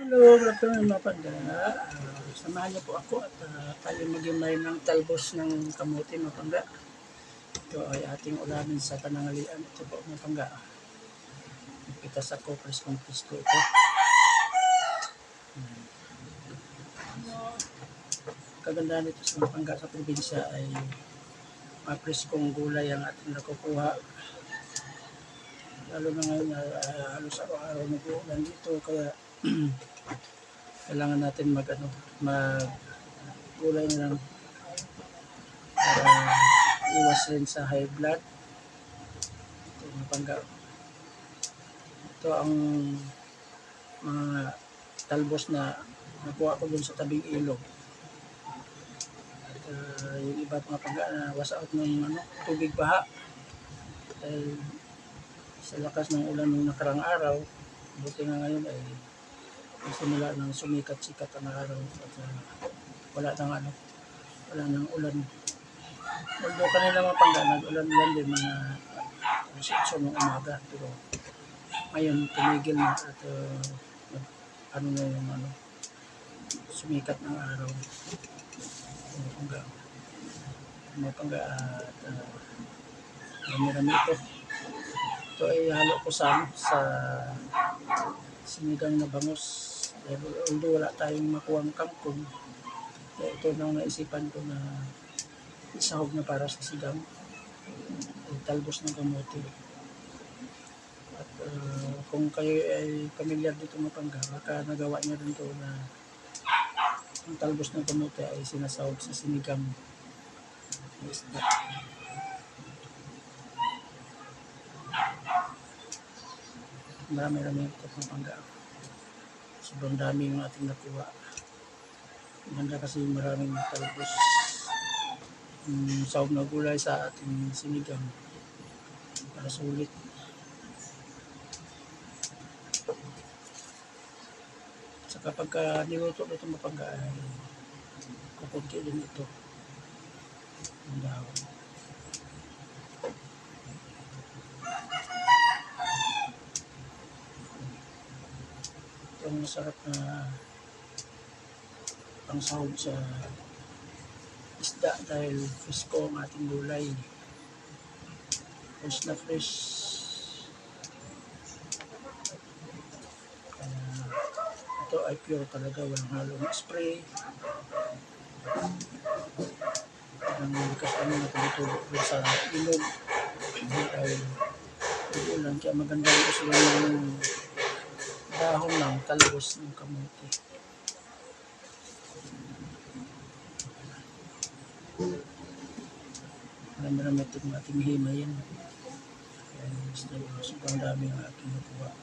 Hello, good afternoon mga panda. Samahan niyo po ako at tayo magimay ng talbos ng kamote mga pangga. Ito ay ating ulamin sa panangalian. Ito po mga pangga. Pitas ako, preskong presko ito. Kagandahan nito sa mga pangga sa probinsya ay mga preskong gulay ang ating nakukuha. Lalo na ngayon halos araw-araw nag-uulan dito kaya kailangan natin mag gulay na lang para iwas rin sa high blood. Ito mga pangga. Ito ang mga talbos na nakuha ko dun sa tabing ilog. At yung iba mga pangga na was out ng tubig baha. Dahil sa lakas ng ulan ng nakarang araw, buti nga ngayon ay simula ng sumikat-sikat ang araw at wala nang ulan. Although kanina mga pangga nag-ulan-ulan din mga sitso ng umaga, pero ngayon tumigil na at sumikat ng araw. Mga pangga at marami ito. Ito ay halo ko sa sinigang na bangus. Although wala tayong makuhang kangkong, ito nang naisipan ko na isahog na para sa sigang talbos ng kamote. At kung kayo ay pamilyar dito mga pangga, baka nagawa niyo rin ito na ang talbos ng kamote ay sinasahog sa sinigang na isda. Marami-rami ito mga pangga. Sobrang dami yung ating nakuha. Maganda kasi maraming talbos sahog na gulay sa ating sinigang para sulit. Saka pagka niluto ito mga pangga ay kukunti din ito ang dahon. Itong masarap na pangsahog sa isda dahil fresko ang ating gulay. Fresh na fresh. Ito ay pure talaga, walang halong spray. Ang likas kami na tumutubo sa ilog dahil ulan, kaya maganda rin kasi yung dahon ng talbos ng kamote. Marami-rami itong ating himayin. Sobrang dami ang aking nakuha.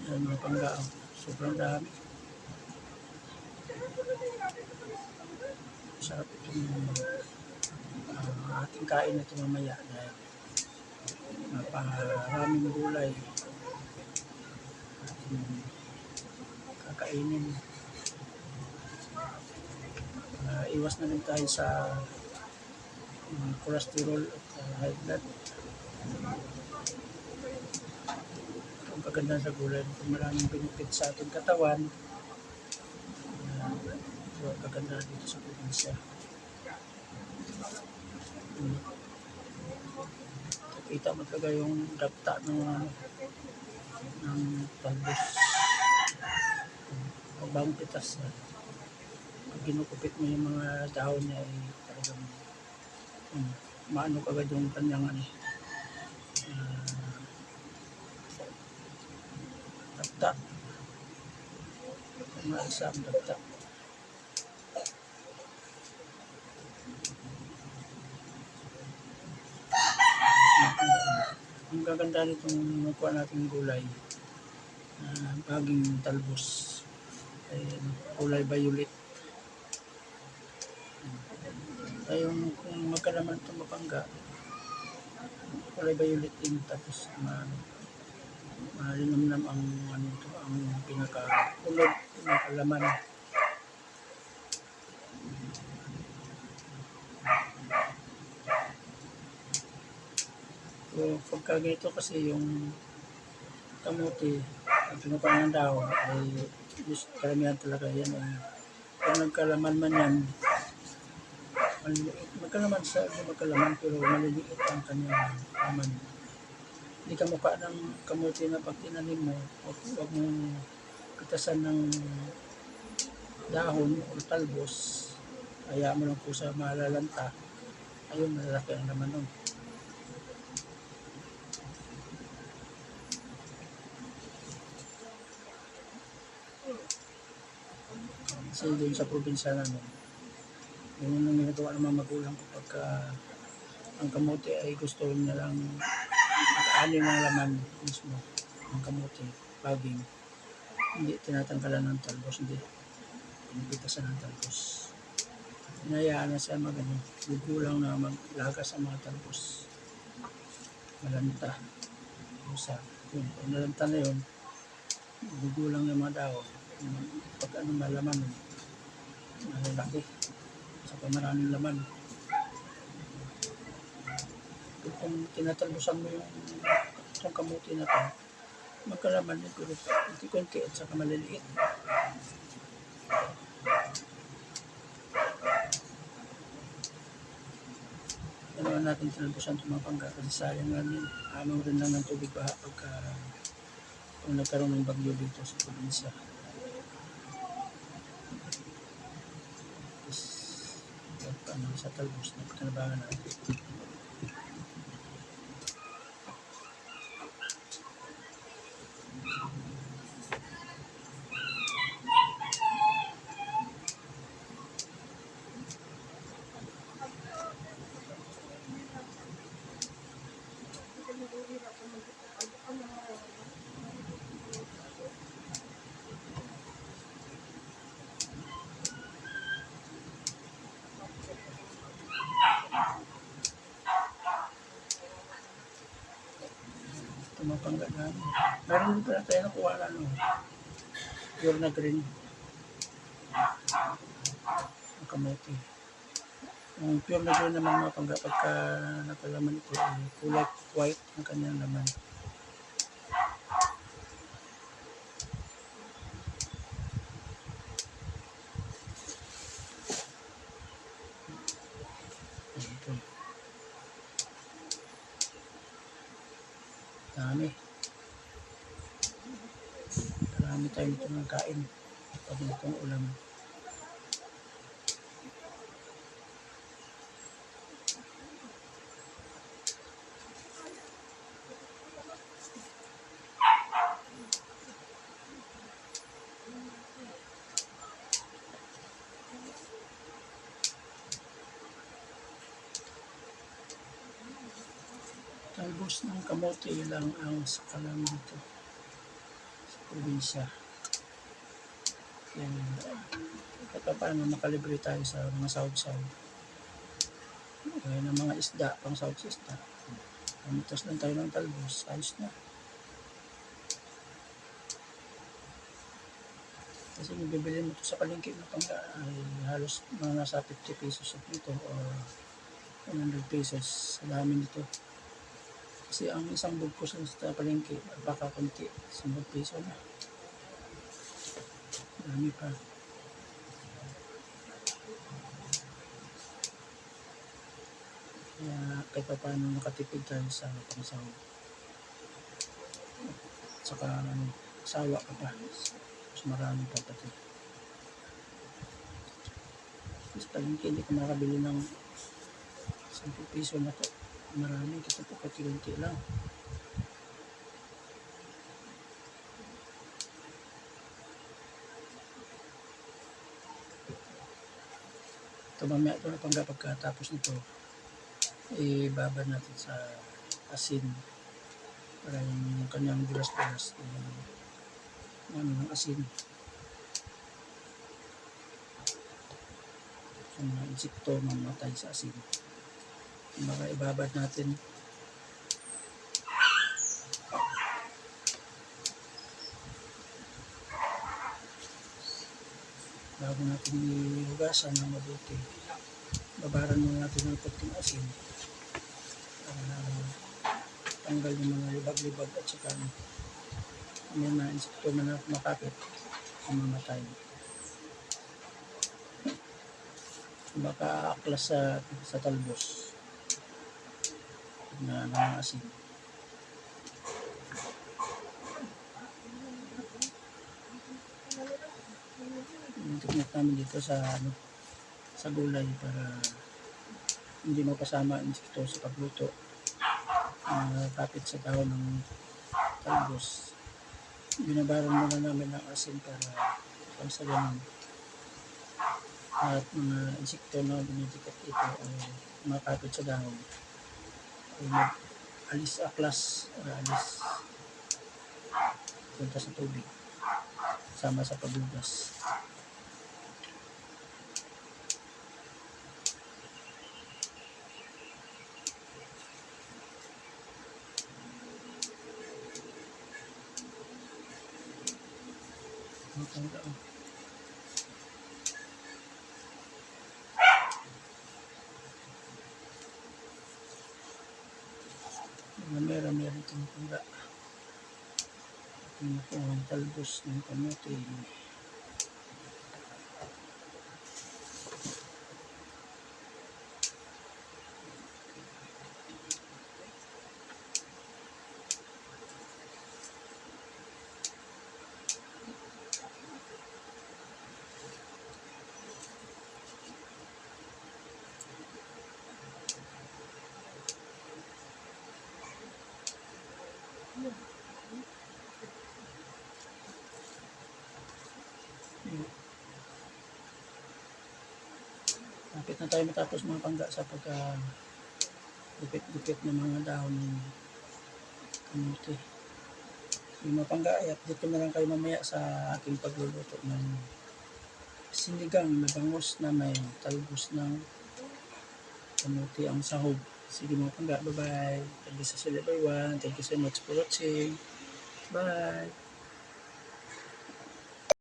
Yan mga pangga, sobrang dami. Sarap itong ating kain ito mamaya dahil maraming gulay ating kakainin. Iwas na rin tayo sa cholesterol at high blood. Ang kaganda sa gulay, maraming benefit sa ating katawan. Kaganda dito sa probinsya. Kita mo talaga yung dapta ng talbos. Pagbaong pitas na. Pag ginukupit mo yung mga dahon niya ay talagang maano kagad yung kanyang dapta. Maalsa ang dapta. Ang gaganda nitong nakuha nating gulay baging talbos ay kulay violet. Kung magkalaman itong mapangga, kulay violet din, tapos malinamnam ang ano ito, ang pinaka-kulog, pinaka-laman. So pagka ganito kasi yung kamote, ang pinukuha ng dahon ay karamihan talaga yan ay kung nagkalaman man yan, maliliit, magkalaman sa magkalaman pero maliliit ang kanyang laman. Hindi ka mukha ng kamote na pag tinanim mo, huwag mong pitasan ng dahon o talbos, kaya mo lang po sa malalanta, ayun, malalaki ang laman nun. Kasi doon sa probinsya namin, yun yung ginagawa ng mga magulang ko pagka ang kamote ay gusto niya lang mag-ani ng laman mismo ang kamote, baging. Hindi tinatanggalan ng talbos, hindi pinipitasan ng talbos. Hinayaan na siya gugulang na maglaga sa mga talbos. Malanta. Usa. Yun, kung nalanta na yun, gugulang ng mga dahon. Pag malaman, malalaki. Saka maraming laman. Kung tinatalbosan mo yung kamuti na to, magkalaman yung pero konti-konti at saka maliliit. Ganawan natin talbosan itong mga pangga kasi sayang lang yun. Amaw rin lang ng tubig baha pagka kung nagkaroon ng bagyo dito sa probinsya. Sa talbos na pagkanabangan natin. Tumapangga namin. Meron din pala tayo nakuha na pure na green ang kamote. Yung pure na green naman mga pangga pagka nakalaman ito ay kulay white ang kanyang laman. Ito. Marami tayo nito ng kain pag itong ulam. Talbos ng kamote lang ang sakalam dito sa probinsya. Yan, kahit paano makalibre tayo sa mga sahod-sahod. Kaya ng mga isda, pang sahod sa isda. Pamitas lang tayo ng talbos, ayos na. Kasi bibili mo ito sa palengke na pangga ay halos mga nasa 50 pesos dito o 100 pesos sa dami nito. Kasi ang isang bugkos sa palengke, baka kunti, 10 peso na. Dami pa. Kaya kahit pa paano nakatipid tayo sa pangsahod. Saka sawa ka pa. Mas marami pa pati. Mas palengke, hindi ka makabili ng 10 peso na to. Marami, kasi po kunti lang. Ito mamaya ito na pangga pagkatapos nito, ibabad natin sa asin para yung kanyang dulas-dulas ng asin. So, mga insekto mamatay sa asin. Ibabad natin bago natin ihugasan ng mabuti, babaran muna natin ng konting asin para tanggal yung mga libag-libag at saka may mga insekto na makapit o mamatay. Baka aaklas sa talbos na mga asin. Yung technique namin dito sa gulay para hindi mapasama ang insekto sa pagluto. Kapit sa dahon ng talbos. Binabaran muna namin ng asin para sa ganun. At mga insekto na dumidikit ito ay makapit sa dahon. Ay alis aklas, alis punta sa tubig. Sama sa paglugas. Meron itong pangga. Ito po ang talbos ng kamote. Kapit na tayo matapos mga pangga sa pagka dupit-dupit ng mga dahon ng kamote. Yung mga pangga, i-update ko na lang kayo mamaya sa aking pagluluto ng sinigang na bangus na may talbos ng kamote ang sahog. Sige mga pangga, bye-bye. Thank you sa everyone. Thank you so much for watching. Bye!